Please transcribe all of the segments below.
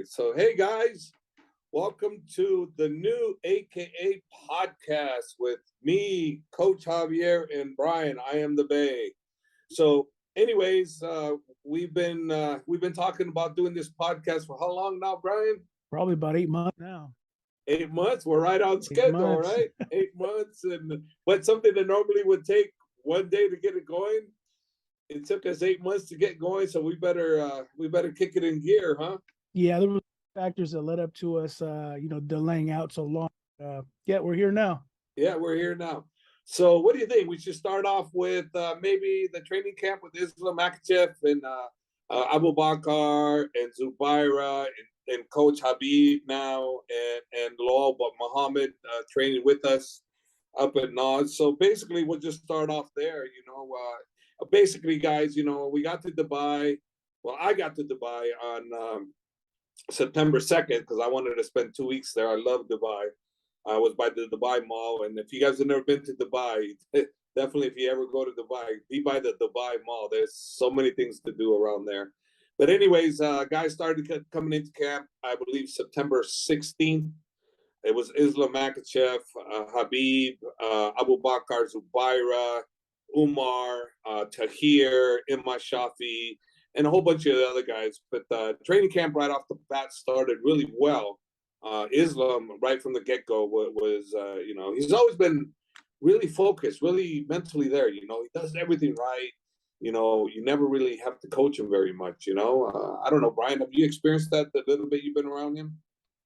So, hey guys, welcome to the new AKA podcast with me, Coach Javier, and Brian. I am the Bay. So, anyways, we've been talking about doing this podcast for how long now, Brian? Probably about 8 months now. 8 months. We're right on 8 schedule, months. right? 8 months, and but something that normally would take one day to get it going, it took us 8 months to get going. So we better kick it in gear, huh? Yeah, there were factors that led up to us, delaying out so long. Yeah, we're here now. Yeah, we're here now. So, what do you think? We should start off with maybe the training camp with Islam Makhachev and Abu Bakr and Zubaira and Coach Habib now and Lawal but Muhammad training with us up at Nas. So basically, we'll just start off there. Basically, guys, we got to Dubai. Well, I got to Dubai on September 2nd because I wanted to spend 2 weeks there. I love Dubai. I was by the Dubai Mall, and if you guys have never been to Dubai, definitely if you ever go to Dubai, be by the Dubai Mall. There's so many things to do around there. But anyways, guys started coming into camp, I believe September 16th. It was Islam Makhachev, Habib, Abu Bakr, Zubaira, Umar, Tahir, Imma Shafi, and a whole bunch of the other guys. But training camp right off the bat started really well. Islam, right from the get-go, was he's always been really focused, really mentally there. He does everything right. You never really have to coach him very much. I don't know, Brian, have you experienced that the little bit you've been around him?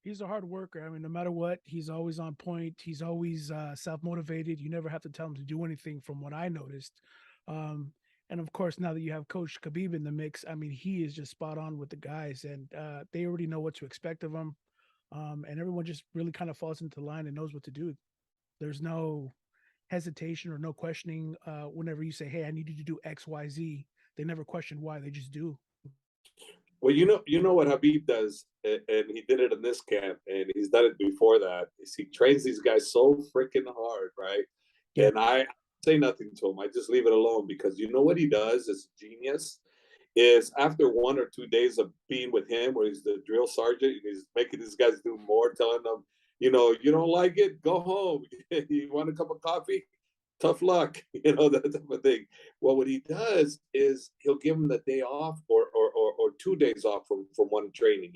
He's a hard worker. I mean, no matter what, he's always on point. He's always self-motivated. You never have to tell him to do anything from what I noticed. Um, and of course, now that you have Coach Khabib in the mix, I mean, he is just spot on with the guys, and they already know what to expect of him. And everyone just really kind of falls into line and knows what to do. There's no hesitation or no questioning whenever you say, "Hey, I need you to do X, Y, Z." They never question why; they just do. Well, you know what Habib does, and he did it in this camp, and he's done it before that. Is he trains these guys so freaking hard, right? Yeah, And I say nothing to him. I just leave it alone because you know what he does is genius. Is after 1 or 2 days of being with him, where he's the drill sergeant, and he's making these guys do more, telling them, you don't like it, go home. You want a cup of coffee? Tough luck, that type of thing. Well, what he does is he'll give them the day off or 2 days off from one training,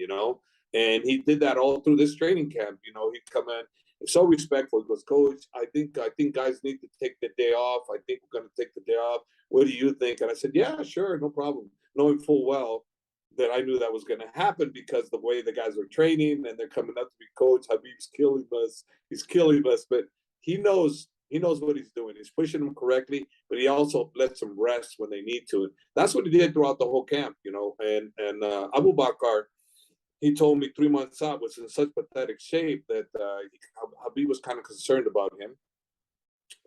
and he did that all through this training camp. He'd come in so respectful. He goes, Coach, I think guys need to take the day off. I think we're going to take the day off. What do you think? And I said, yeah, sure, no problem, knowing full well that I knew that was going to happen because the way the guys are training and they're coming up to me, Coach, Habib's killing us. He's killing us. But he knows what he's doing. He's pushing them correctly, but he also lets them rest when they need to. And that's what he did throughout the whole camp, And Abu Bakr, he told me 3 months out was in such pathetic shape that Habib was kind of concerned about him.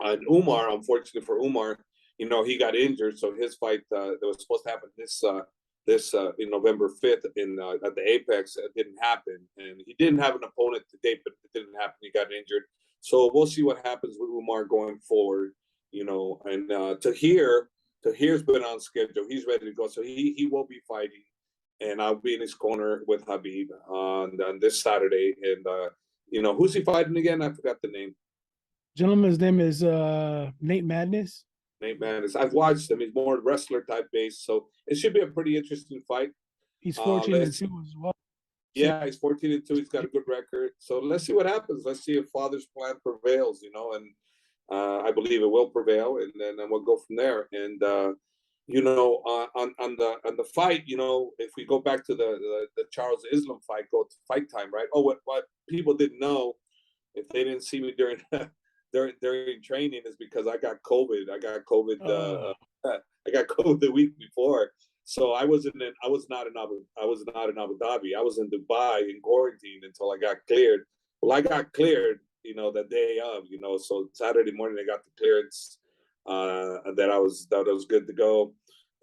And Umar, unfortunately for Umar, he got injured, so his fight that was supposed to happen this in November 5th at the Apex didn't happen, and he didn't have an opponent to date, but it didn't happen. He got injured, so we'll see what happens with Umar going forward. And Tahir's been on schedule. He's ready to go, so he will be fighting, and I'll be in his corner with Habib on this Saturday. And who's he fighting again? I forgot the name. gentleman's name is Nate Madness. Nate Maness. I've watched him. He's more wrestler type based, so it should be a pretty interesting fight. He's 14-2 as well. So Yeah, he's 14-2. He's got a good record. So let's see what happens. Let's see if Father's plan prevails. And I believe it will prevail, and then we'll go from there. And on the fight, if we go back to the Charles Islam fight, go to fight time, right? Oh, what people didn't know, if they didn't see me during during training, is because I got COVID. I got COVID. I got COVID the week before, so I was not in Abu Dhabi. I was in Dubai in quarantine until I got cleared. Well, I got cleared, the day of, So Saturday morning I got the clearance that I was good to go,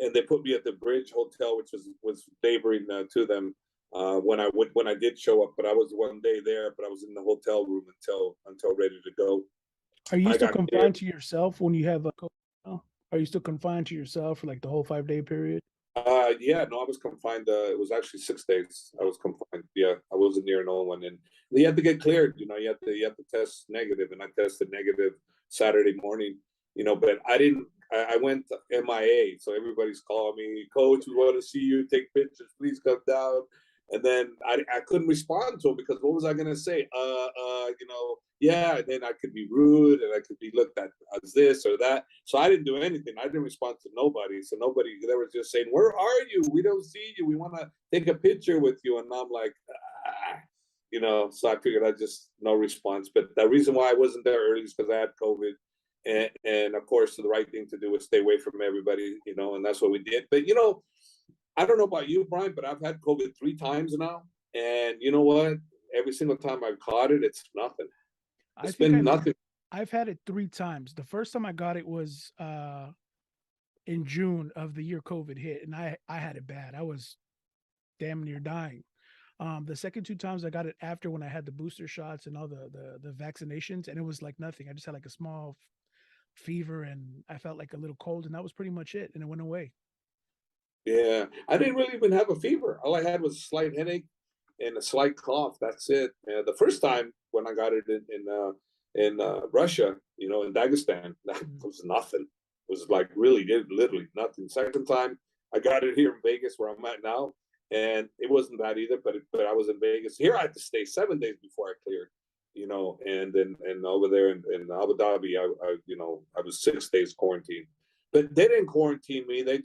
and they put me at the Bridge Hotel, which was neighboring to them. When I did show up, but I was 1 day there, but I was in the hotel room until ready to go. are you I still got cleared. confined to yourself when you have a coach now? Are you still confined to yourself for like the whole 5-day period? Yeah, no, I was confined. It was actually 6 days. I was confined. Yeah, I wasn't near no one, and you had to get cleared. You have to test negative, and I tested negative Saturday morning. But I didn't. I went MIA, so everybody's calling me, Coach. We want to see you. Take pictures. Please come down. And then I couldn't respond to him because what was I gonna say? Yeah. And then I could be rude and I could be looked at as this or that. So I didn't do anything. I didn't respond to nobody. So nobody, they were just saying, "Where are you? We don't see you. We want to take a picture with you." And I'm like, So I figured I just no response. But the reason why I wasn't there early is because I had COVID. And of course, the right thing to do was stay away from everybody, and that's what we did. But I don't know about you, Brian, but I've had COVID 3 times now, and you know what? Every single time I've caught it, it's nothing. I It's think been I've nothing. I've had it 3 times. The first time I got it was in June of the year COVID hit, and I had it bad. I was damn near dying. The second 2 times I got it after when I had the booster shots and all the vaccinations, and it was like nothing. I just had like a small fever and I felt like a little cold, and that was pretty much it, and it went away. Yeah, I didn't really even have a fever. All I had was a slight headache and a slight cough. That's it. The first time when I got it in Russia, in Dagestan, that Mm. was nothing. It was like really, literally nothing. Second time, I got it here in Vegas, where I'm at now, and it wasn't bad either. But I was in Vegas. Here, I had to stay 7 days before I cleared. And then and over there in Abu Dhabi, I was 6 days quarantined. But they didn't quarantine me. They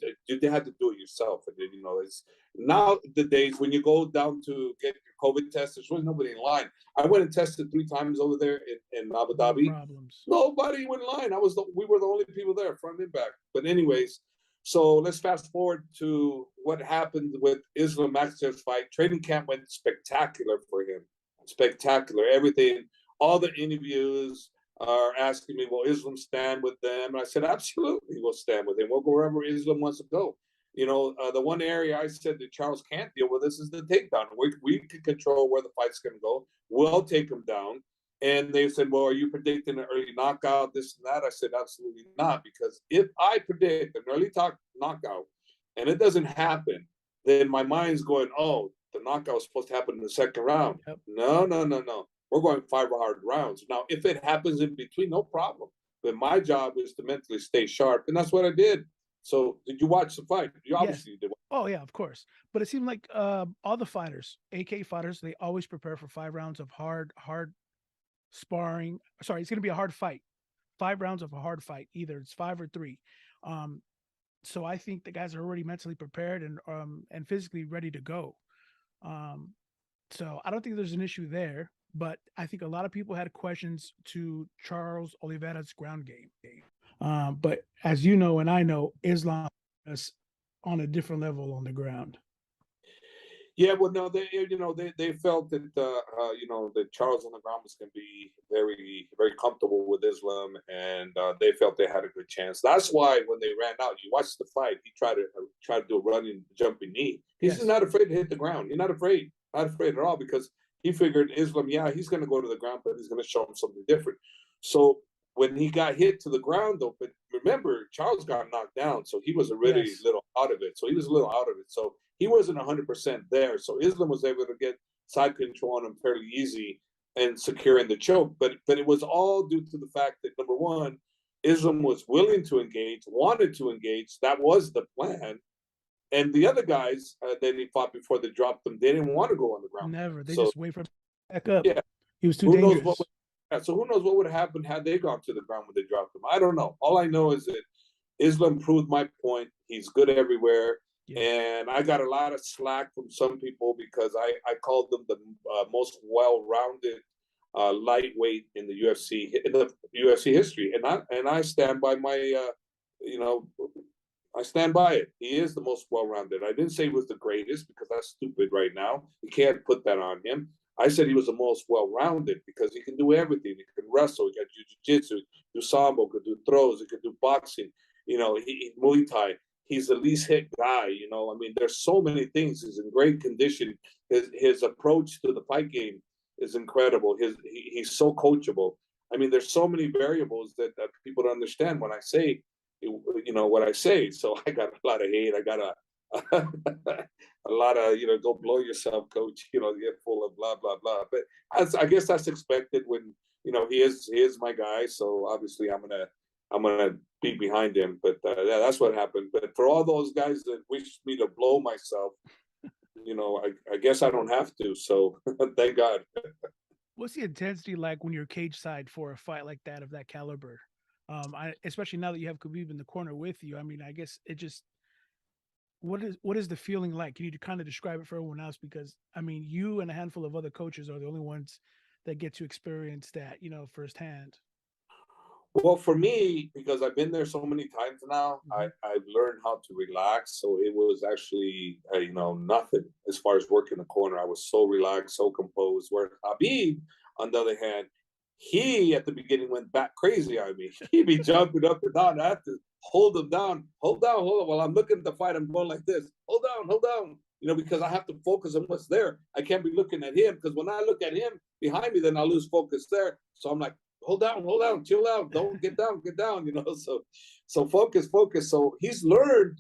had to do it yourself. And then, it's now the days when you go down to get your COVID test, there's really nobody in line. I went and tested 3 times over there in Abu No Dhabi. problems. Nobody went in line. We were the only people there, front and back. But anyways, so let's fast forward to what happened with Islam Makhachev's fight. Training camp went spectacular for him. Spectacular. Everything, all the interviews are asking me, will Islam stand with them? And I said, absolutely, we'll stand with him. We'll go wherever Islam wants to go. The one area I said that Charles can't deal with this is the takedown. We can control where the fight's going to go. We'll take him down. And they said, well, are you predicting an early knockout, this and that? I said, absolutely not. Because if I predict an early knockout and it doesn't happen, then my mind's going, oh, the knockout was supposed to happen in the second round. Yep. No, no, no, no. We're going 5 hard rounds. Now, if it happens in between, no problem. But my job is to mentally stay sharp. And that's what I did. So did you watch the fight? You Yes. obviously did. Oh yeah, of course. But it seemed like all the fighters, AK fighters, they always prepare for 5 rounds of hard sparring. Sorry, it's going to be a hard fight. 5 rounds of a hard fight. Either it's 5 or 3. Um, so I think the guys are already mentally prepared and physically ready to go. Um, so I don't think there's an issue there. But I think a lot of people had questions to Charles Oliveira's ground game. But as you know, and I know, Islam is on a different level on the ground. Yeah, well, no, they felt that that Charles on the ground was going to be very very comfortable with Islam, and they felt they had a good chance. That's why when they ran out, you watched the fight. He tried to do a running jumping knee. He's just Yes. not afraid to hit the ground. He's not afraid at all because he figured Islam. Yeah, he's going to go to the ground, but he's going to show him something different. So when he got hit to the ground, though, but remember Charles got knocked down, so he was already a Yes. little out of it. So he was a little out of it. So he wasn't 100% there. So Islam was able to get side control on him fairly easy and securing the choke. But it was all due to the fact that number one, Islam was willing to engage, wanted to engage. That was the plan. And the other guys that he fought before they dropped them, they didn't want to go on the ground. Never. They So just wait for him to back up. yeah, He was too who knows what dangerous. would, yeah, so who knows what would have happened had they gone to the ground when they dropped him? I don't know. All I know is that Islam proved my point. He's good everywhere. Yeah. And I got a lot of slack from some people because I called them the most well-rounded lightweight in the UFC history, and I stand by my you know I stand by it. He is the most well-rounded. I didn't say he was the greatest because that's stupid right now. You can't put that on him. I said he was the most well-rounded because he can do everything. He can wrestle, he can do jiu-jitsu, do sambo, could do throws, he could do boxing. Muay Thai. He's the least hit guy. I mean, there's so many things. He's in great condition. His approach to the fight game is incredible. He's so coachable. I mean, there's so many variables that people don't understand when I say what I say. So I got a lot of hate. I got a lot of, go blow yourself, coach. Get full of blah blah blah. But I guess that's expected when he is my guy. So obviously I'm gonna be behind him. But yeah, that's what happened. But for all those guys that wish me to blow myself, I guess I don't have to. So thank God. What's the intensity like when you're cage side for a fight like that of that caliber? Especially now that you have Khabib in the corner with you. I mean, I guess it just what is the feeling like? Can you kind of describe it for everyone else? Because I mean, you and a handful of other coaches are the only ones that get to experience that, firsthand. Well, for me, because I've been there so many times now, Hmm. I've learned how to relax. So it was actually, nothing as far as working the corner. I was so relaxed, so composed. Where Habib, on the other hand, he at the beginning went back crazy on me. He'd be jumping up and down. I have to hold him down, hold down, hold on. While I'm looking at the fight, I'm going like this, hold down, hold down. Because I have to focus on what's there. I can't be looking at him because when I look at him behind me, then I lose focus there. So I'm like, hold down, chill out, don't get down, get down. So focus, focus. So he's learned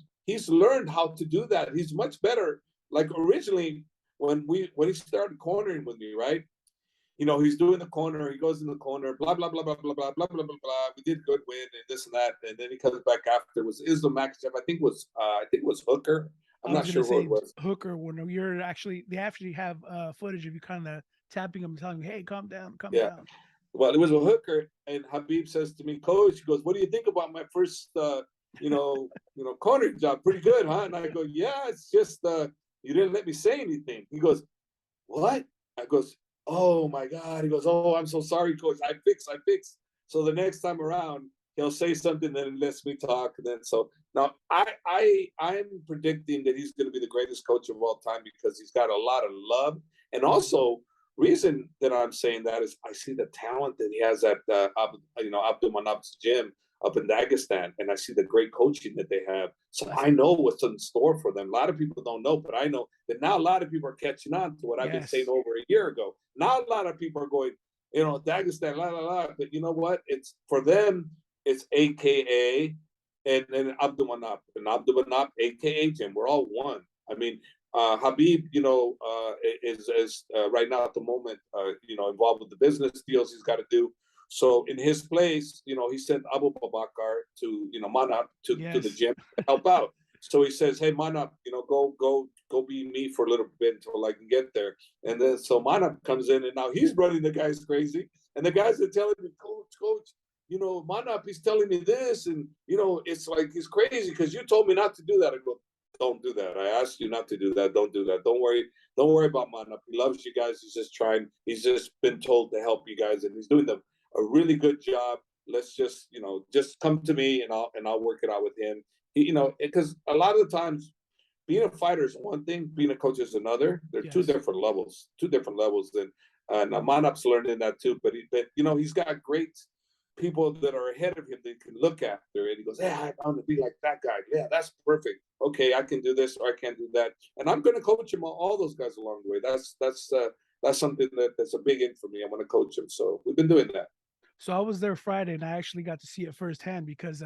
how to do that. He's much better. Like originally, when he started cornering with me, right? He's doing the corner, he goes in the corner, blah blah blah blah blah blah blah blah blah blah. We did good win and this and that, and then he comes back after. It was Islam Makhachev, I think it was Hooker. I'm I was not gonna sure who say it was. Hooker when they actually have footage of you kind of tapping him, telling him, "Hey, calm Yeah. down." Well, it was a hooker, and Habib says to me, "Coach," he goes, "What do you think about my first, corner job? Pretty good, huh?" And I go, "Yeah, it's just you didn't let me say anything." He goes, "What?" I goes, "Oh my God." He goes, "Oh, I'm so sorry, coach. I fix." So the next time around, he'll say something that lets me talk. And then so now I'm predicting that he's going to be the greatest coach of all time because he's got a lot of love, and also reason that I'm saying that is I see the talent that he has at Abdul Manap's gym up in Dagestan, and I see the great coaching that they have. So That's I know what's in store for them. A lot of people don't know, but I know that now a lot of people are catching on to what I've been saying yes, over a year ago. Now a lot of people are going, Dagestan, la la la. But you know what? It's for them. It's AKA and then Abdul Manap and Abdul Manap, AKA Jim. We're all one. I mean, Habib, is right now at the moment, involved with the business deals he's got to do. So in his place, he sent Abu Babakar to, Manap to the yes. gym to help out. So he says, "Hey Manap, go be me for a little bit until I can get there." And then so Manap comes in, and now he's running the guys crazy, and the guys are telling me, "Coach, Manap, he's telling me this, and it's like he's crazy because you told me not to do that." I go, "Don't do that. I asked you not to do that. Don't do that. Don't worry about Manap. He loves you guys. He's just trying. He's just been told to help you guys, and he's doing a really good job. Let's just come to me, and I'll work it out with him." Because a lot of the times being a fighter is one thing, being a coach is another. They're two Yes. different levels, and Manap's learning that too. But he's got great people that are ahead of him that he can look after, and he goes, "Yeah, I want to be like that guy. Yeah, that's perfect. Okay, I can do this or I can't do that," and I'm going to coach him all those guys along the way. That's something that's a big in for me. I'm going to coach him, so we've been doing that. So I was there Friday, and I actually got to see it firsthand because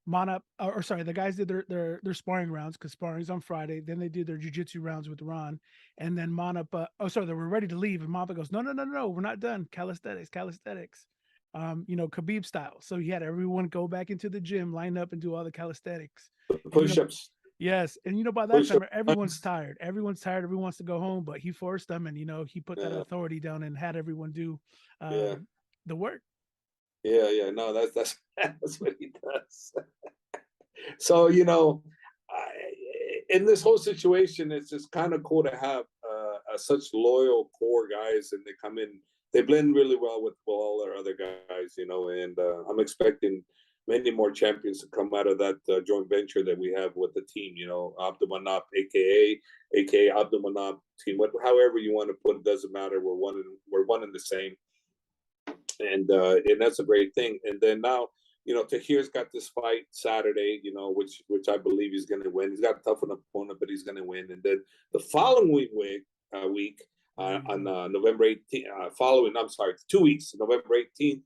Mana, or sorry, the guys did their sparring rounds because sparring's on Friday. Then they did their jujitsu rounds with Ron, and then Mana, sorry, they were ready to leave, and Mapa goes, no, no, no, no, we're not done. Calisthenics, calisthenics, Khabib style. So he had everyone go back into the gym, line up, and do all the calisthenics. And Push-ups, yes, and by that time everyone's push-ups. tired. Everyone's tired. Everyone wants to go home, but he forced them, and he put that Yeah, authority down and had everyone do yeah, the work. yeah. No, that's that's what he does. So in this whole situation, it's just kind of cool to have such loyal core guys, and they come in. They blend really well with all our other guys, and I'm expecting many more champions to come out of that joint venture that we have with the team. Abdul Manap, aka Abdul Manap team, however you want to put it, doesn't matter. We're one and the same, and that's a great thing. And then now, Tahir's got this fight Saturday, which I believe he's going to win. He's got a tough opponent, but he's going to win. And then the following week on November 18th, I'm sorry, 2 weeks, November 18th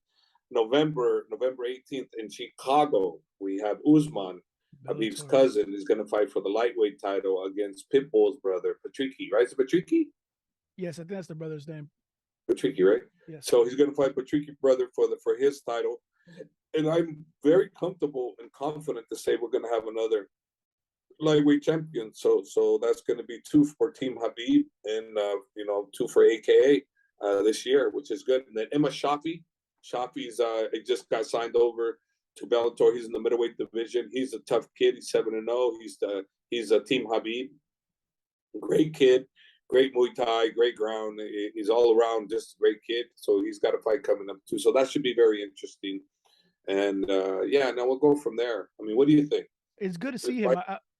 in Chicago, we have Usman Habib's Bellator. cousin, is going to fight for the lightweight title against Pitbull's brother, Patricky, right? Is it Patricky? Yes, I think that's the brother's name. Patricky, right? Yes. So he's going to fight Patricky brother for his title, and I'm very comfortable and confident to say we're going to have another lightweight champion. So that's going to be 2 for Team Habib and 2 for AKA this year, which is good. And then Emma Shafi's it just got signed over to Bellator. He's in the middleweight division. He's a tough kid. He's 7-0. He's a Team Habib. Great kid, great Muay Thai, great ground. He's all around just a great kid. So he's got a fight coming up too. So that should be very interesting. And now we'll go from there. I mean, what do you think? It's good to see him.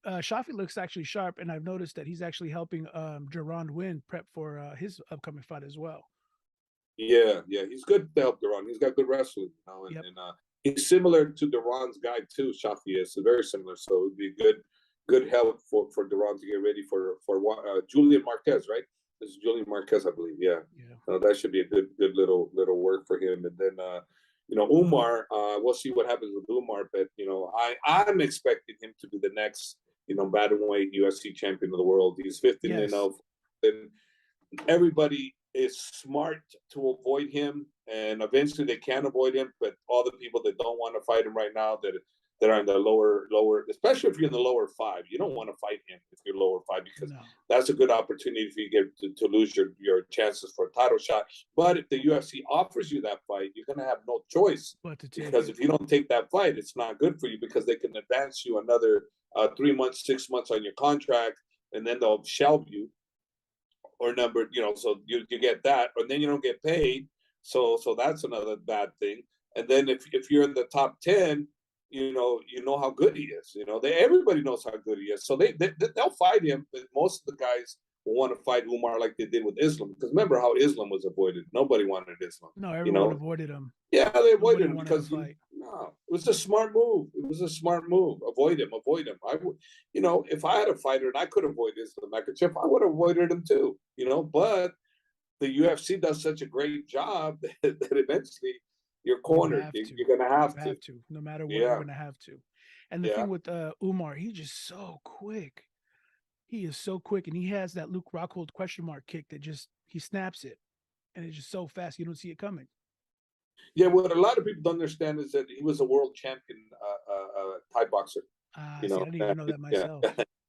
Shafi looks actually sharp, and I've noticed that he's actually helping Jerron Wynn prep for his upcoming fight as well. Yeah, he's good to help Duran. He's got good wrestling, and he's similar to Duran's guy too. Shafi is very similar, so it would be good help for Duran to get ready for Julian Marquez, right? This is Julian Marquez, I believe. Yeah. That should be a good little work for him, and then Umar. We'll see what happens with Umar, but I'm expecting him to be the next bantamweight UFC champion of the world. He's 15-0, and everybody is smart to avoid him, and eventually they can avoid him. But all the people that don't want to fight him right now, that are in the lower, especially if you're in the lower 5, you don't want to fight him if you're lower 5, because that's a good opportunity for you to lose your chances for a title shot. But if the UFC offers you that fight, you're going to have no choice, because if you don't take that fight, it's not good for you, because they can advance you another 3 months, 6 months on your contract, and then they'll shelve you. Or so you get that, and then you don't get paid. So that's another bad thing. And then if you're in the top 10, you know how good he is. Everybody knows how good he is. So they'll fight him. But most of the guys will want to fight Umar like they did with Islam, because remember how Islam was avoided. Nobody wanted Islam. No, everyone avoided him. Yeah, they avoided him because it was a smart move. It was a smart move. Avoid him. I would, if I had a fighter and I could avoid Islam Makhachev, I would have avoided him too. But the UFC does such a great job that eventually you're cornered. You're going to have to. No matter what, you're going to have to. And the thing with Umar, he's just so quick. He is so quick, and he has that Luke Rockhold question mark kick that he snaps it, and it's just so fast you don't see it coming. Yeah, what a lot of people don't understand is that he was a world champion Thai boxer. See, I didn't even know that myself.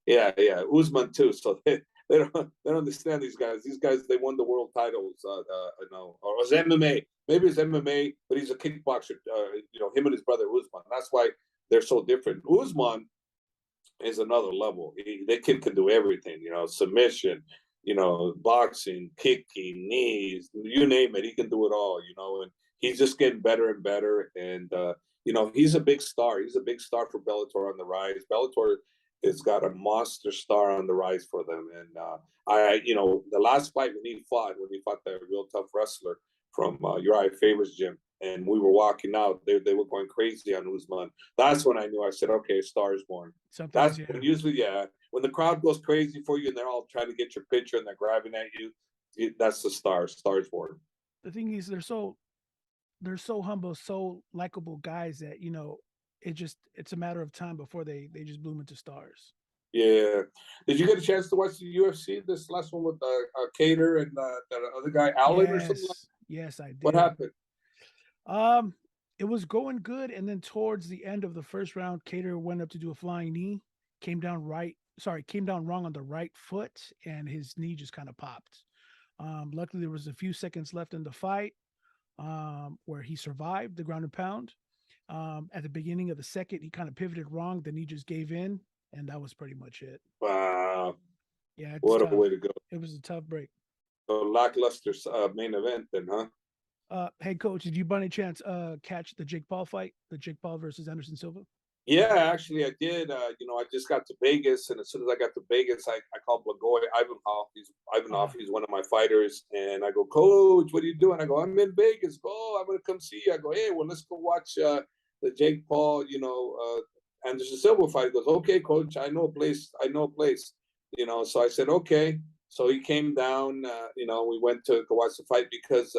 Yeah, Usman too. So they don't understand these guys. These guys, they won the world titles. Or it was MMA. Maybe it's MMA, but he's a kickboxer. Him and his brother Usman. That's why they're so different. Usman is another level. That kid can do everything. Submission, boxing, kicking, knees, you name it. He can do it all. And he's just getting better and better. And he's a big star. He's a big star for Bellator on the rise. Bellator has got a monster star on the rise for them. And the last fight when he fought that real tough wrestler from Uriah Favor's gym, and we were walking out, they were going crazy on Usman. That's when I knew. I said, okay, star is born. That's when usually, when the crowd goes crazy for you and they're all trying to get your picture and they're grabbing at you, that's the star. Star's born. The thing is, they're so humble, so likable guys that it's a matter of time before they just bloom into stars. Yeah. Did you get a chance to watch the UFC? This last one with Cater and that other guy, Allen, or something? Yes, I did. What happened? It was going good, and then towards the end of the first round, Cater went up to do a flying knee, came down wrong on the right foot, and his knee just kind of popped. Luckily, there was a few seconds left in the fight where he survived the ground and pound. At the beginning of the second, he kind of pivoted wrong. The knee just gave in, and that was pretty much it. Wow. Yeah. What a way to go. It was a tough break. So lackluster main event then, huh? Hey, Coach, did you by any chance catch the Jake Paul fight? The Jake Paul versus Anderson Silva? Yeah, actually I did. I just got to Vegas, and as soon as I got to Vegas, I called Blagoy Ivanov. He's one of my fighters, and I go, Coach, what are you doing? I go, I'm in Vegas. Oh, I'm gonna come see you. I go, hey, well, let's go watch the Jake Paul, Anderson Silva fight. He goes, okay, Coach, I know a place. So I said, okay. So he came down. We went to go watch the fight because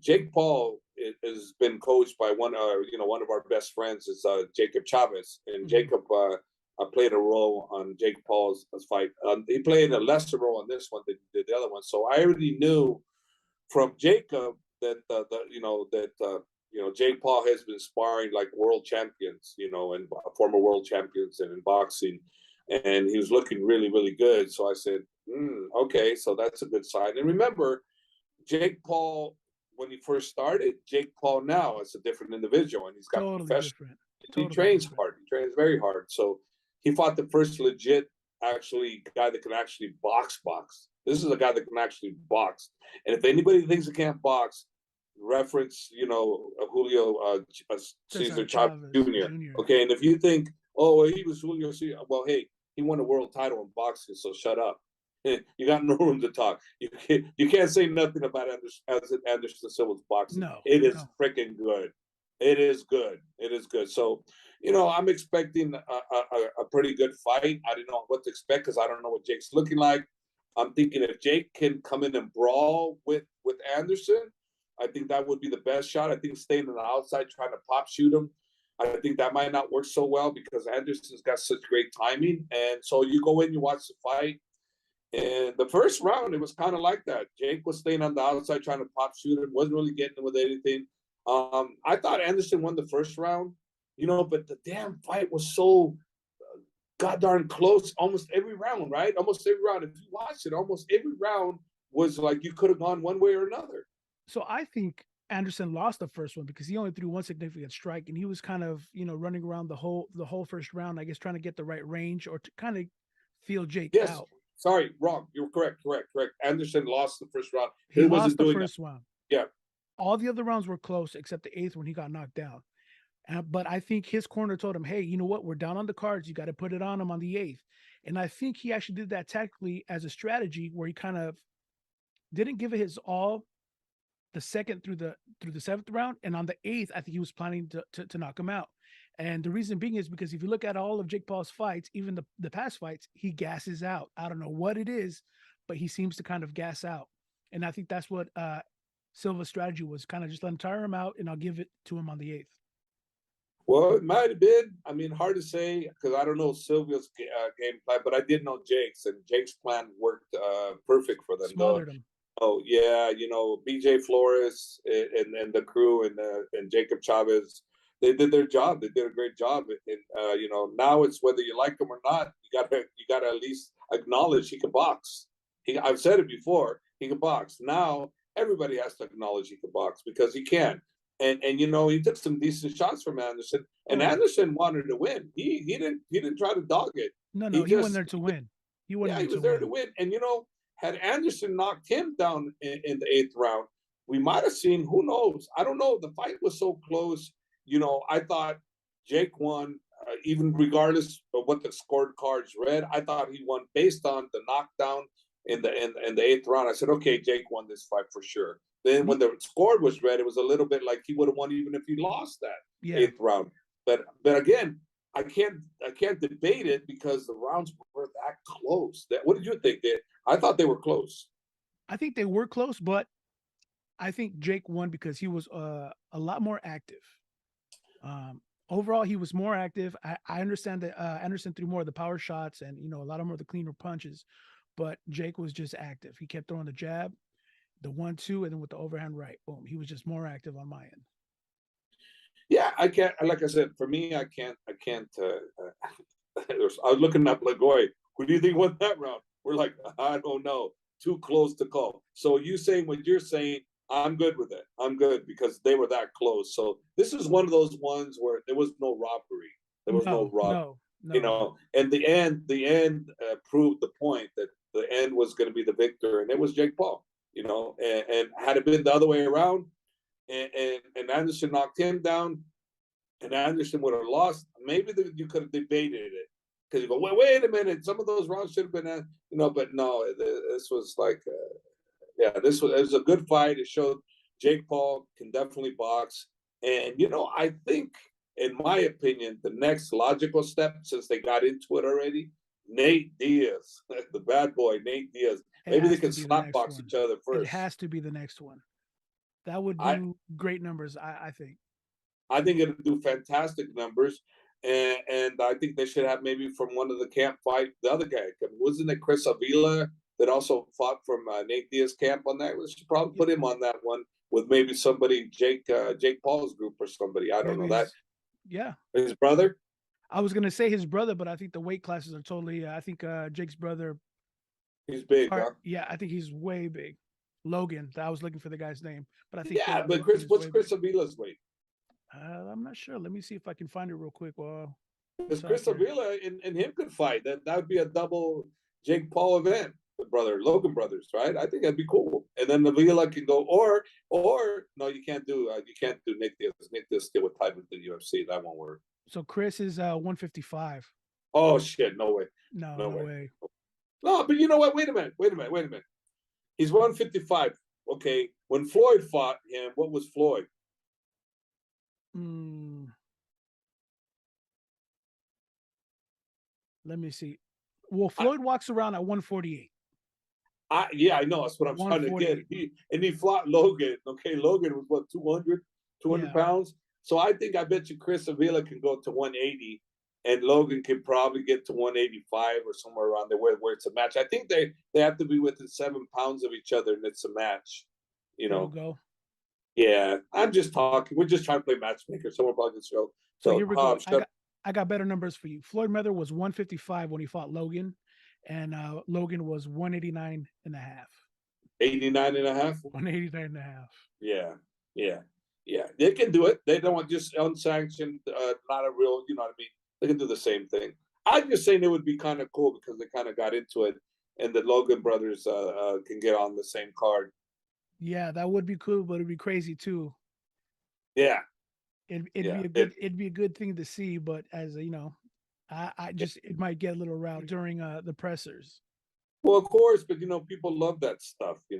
Jake Paul has been coached by one of our best friends is Jacob Chavez, and Jacob played a role on Jake Paul's fight. He played a lesser role on this one than the other one. So I already knew from Jacob that Jake Paul has been sparring like world champions, and former world champions and in boxing, and he was looking really, really good. So I said, okay, so that's a good sign. And remember, Jake Paul, when he first started, Jake Paul now is a different individual, and he's got professional. He trains hard. He trains very hard. So he fought the first legit, guy that can actually box. This is a guy that can actually box. And if anybody thinks he can't box, reference, Julio Cesar Chavez Jr. Okay, and if you think, oh, well, he was Julio Cesar, well, hey, he won a world title in boxing, so shut up. You got no room to talk. You can't say nothing about Anderson Silva's boxing. No, it is freaking good. It is good. It is good. So, I'm expecting a pretty good fight. I didn't know what to expect because I don't know what Jake's looking like. I'm thinking if Jake can come in and brawl with Anderson, I think that would be the best shot. I think staying on the outside trying to pop shoot him, I think that might not work so well because Anderson's got such great timing. And so you go in, you watch the fight. And the first round, it was kind of like that. Jake was staying on the outside trying to pop shoot him, wasn't really getting him with anything. I thought Anderson won the first round, but the damn fight was so goddamn close almost every round, right? Almost every round. If you watch it, almost every round was like you could have gone one way or another. So I think Anderson lost the first one because he only threw one significant strike, and he was kind of, running around the whole first round, I guess, trying to get the right range or to kind of feel Jake out. Sorry, wrong. You're correct. Anderson lost the first round. He lost the first round. Yeah. All the other rounds were close except the eighth when he got knocked down. But I think his corner told him, hey, you know what? We're down on the cards. You got to put it on him on the eighth. And I think he actually did that tactically as a strategy where he kind of didn't give it his all the second through the seventh round. And on the eighth, I think he was planning to knock him out. And the reason being is because if you look at all of Jake Paul's fights, even the past fights, he gasses out. I don't know what it is, but he seems to kind of gas out. And I think that's what Silva's strategy was, kind of just let him tire him out, and I'll give it to him on the eighth. Well, it might have been. I mean, hard to say because I don't know Silva's game plan, but I did know Jake's, and Jake's plan worked perfect for them. Smothered him. Oh yeah, BJ Flores and the crew and Jacob Chavez, they did their job. They did a great job. And now it's whether you like him or not. You gotta at least acknowledge he can box. I've said it before. He can box. Now everybody has to acknowledge he can box because he can. And he took some decent shots from Anderson. And Anderson wanted to win. He didn't try to dog it. No, he went there to win. He was there to win. And had Anderson knocked him down in the eighth round, we might have seen, who knows? I don't know. The fight was so close. I thought Jake won, even regardless of what the scorecards read. I thought he won based on the knockdown in the eighth round. I said, okay, Jake won this fight for sure. Then when the score was read, it was a little bit like he would have won even if he lost that eighth round. But again, I can't debate it because the rounds were that close. What did you think? I thought they were close. I think they were close, but I think Jake won because he was a lot more active. Overall, he was more active. I understand that Anderson threw more of the power shots and a lot more of the cleaner punches, but Jake was just active. He kept throwing the jab, the 1-2, and then with the overhand right, boom. He was just more active on my end. Yeah, I can't. Like I said, for me, I can't. I was looking up Lagoy. Who do you think won that round? We're like, I don't know. Too close to call. So you saying what you're saying, I'm good with it. I'm good because they were that close. So this is one of those ones where there was no robbery. There was no robbery. No. And the end proved the point that the end was going to be the victor, and it was Jake Paul. And had it been the other way around, and Anderson knocked him down, and Anderson would have lost, maybe you could have debated it. Because you go, wait a minute, some of those rounds should have been, but no, this was like, it was a good fight. It showed Jake Paul can definitely box. And, I think, in my opinion, the next logical step, since they got into it already, Nate Diaz, the bad boy, Nate Diaz. Maybe they can slap box each other first. It has to be the next one. That would I do great numbers, I think. I think it'll do fantastic numbers, and I think they should have maybe from one of the camp fight the other guy. Wasn't it Chris Avila that also fought from Nate Diaz's camp on that? We should probably Yep. put him on that one with maybe somebody Jake Paul's group or somebody. I don't Maybe know that yeah. his brother. I was gonna say his brother, but I think the weight classes are totally. I think Jake's brother. He's big, huh? Yeah, I think he's way big. Logan. I was looking for the guy's name, but I think Yeah, but Logan is What's way big. Chris Avila's weight? I'm not sure. Let me see if I can find it real quick while we Because talk Chris here. Avila and him could fight. That would be a double Jake Paul event. The Logan brothers, right? I think that'd be cool. And then Avila can go, or no, you can't do Nick Diaz. Nick Diaz still with tied with the UFC. That won't work. So Chris is 155. Oh shit! No way. No, No no way. way. No, but you know what? Wait a minute. He's 155. Okay. When Floyd fought him, what was Floyd? Mm, let me see. Well, Floyd walks around at 148. Yeah, I know. That's what I'm trying to get. 148. He fought Logan. Okay, Logan was what 200 Yeah. pounds. So I bet you Chris Avila can go to 180, and Logan can probably get to 185 or somewhere around there where it's a match. I think they have to be within 7 pounds of each other, and it's a match. You There you know. go. Yeah, I'm just talking. We're just trying to play matchmaker. Someone probably can show. So So here we go. I got better numbers for you. Floyd Mayweather was 155 when he fought Logan, and Logan was 189 and a half. 89 and a half. 189 and a half. Yeah. They can do it. They don't want just unsanctioned, not a real. You know what I mean? They can do the same thing. I'm just saying it would be kind of cool because they kind of got into it, and the Logan brothers can get on the same card. Yeah, that would be cool, but it'd be crazy too. Yeah. It'd be a good thing to see, but as you know, I just it might get a little rowdy during the pressers. Well, of course, but people love that stuff. Yeah.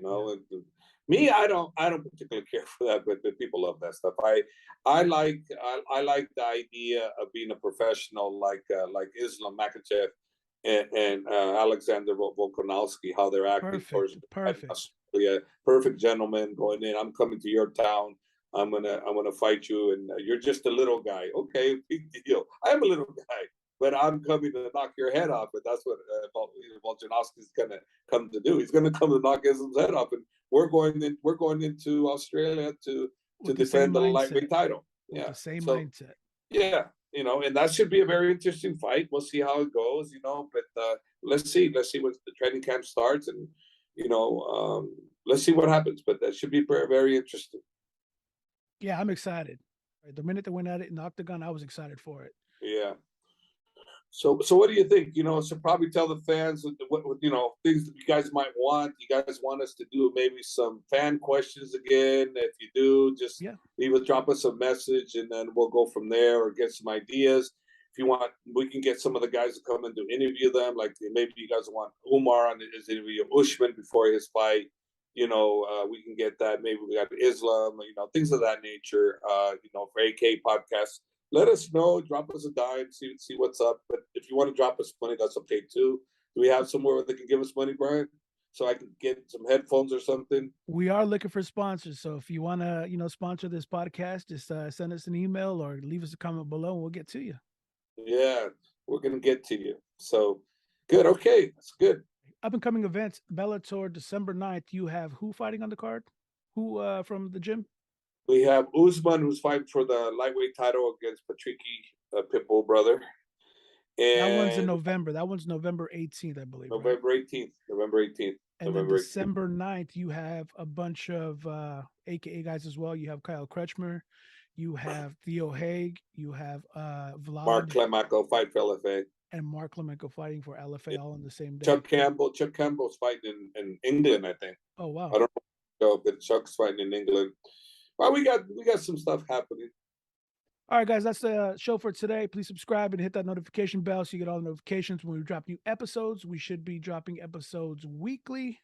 Me, I don't particularly care for that, but people love that stuff. I like the idea of being a professional, like Islam Makhachev and Alexander Volkanovski, how they're acting towards Perfect. Australia. Perfect gentleman going in. I'm coming to your town. I'm gonna fight you, and you're just a little guy. Okay, big deal. I am a little guy, but I'm coming to knock your head off, and that's what Volkanovski's gonna come to do. He's gonna come to knock his head off, and we're going into Australia to defend the lightweight title. With Yeah, the same so mindset. yeah, and that should be a very interesting fight. We'll see how it goes, but let's see when the training camp starts, and let's see what happens. But that should be very, very interesting. Yeah, I'm excited. The minute they went at it in the octagon, I was excited for it. Yeah. So what do you think? So probably tell the fans what things that you guys might want. You guys want us to do maybe some fan questions again? If you do, just drop us a message, and then we'll go from there or get some ideas. If you want, we can get some of the guys to come and interview them. Like maybe you guys want Umar on his interview, Usman before his fight. We can get that. Maybe we got Islam, things of that nature. For AK podcast, let us know. Drop us a dime. See what's up. But if you want to drop us money, that's okay too. Do we have somewhere where they can give us money, Brian? So I can get some headphones or something. We are looking for sponsors. So if you want to, sponsor this podcast, just send us an email or leave us a comment below, and we'll get to you. Yeah, we're gonna get to you. So good. Okay, that's good. Up and coming events, Bellator, December 9th. You have who fighting on the card? Who from the gym? We have Usman, who's fighting for the lightweight title against Patricky, Pitbull brother. And that one's in November. That one's November 18th, I believe. November 18th. November 18th. And then December 9th, you have a bunch of AKA guys as well. You have Kyle Kretschmer, you have Theo Haig, you have Vlad. Mark Clemaco fight for LFA. And Mark Clemaco fighting for LFA all on the same day. Chuck Campbell's fighting in England, I think. Oh wow. I don't know, but Chuck's fighting in England. Well, we got some stuff happening. All right, guys, that's the show for today. Please subscribe and hit that notification bell so you get all the notifications when we drop new episodes. We should be dropping episodes weekly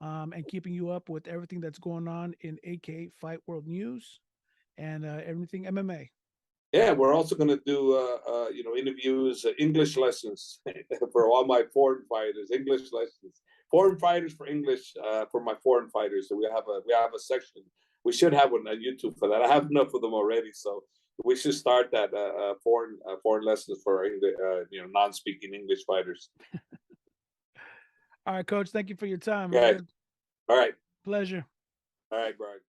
and keeping you up with everything that's going on in AK Fight World News and everything MMA. Yeah, we're also going to do, interviews, English lessons for all my foreign fighters. English lessons, foreign fighters for English for my foreign fighters. So we have a section We should have one on YouTube for that. I have enough of them already, so we should start that foreign lessons for non-speaking English fighters. All right, coach. Thank you for your time, Okay, man. all right, Pleasure. all right, Brian.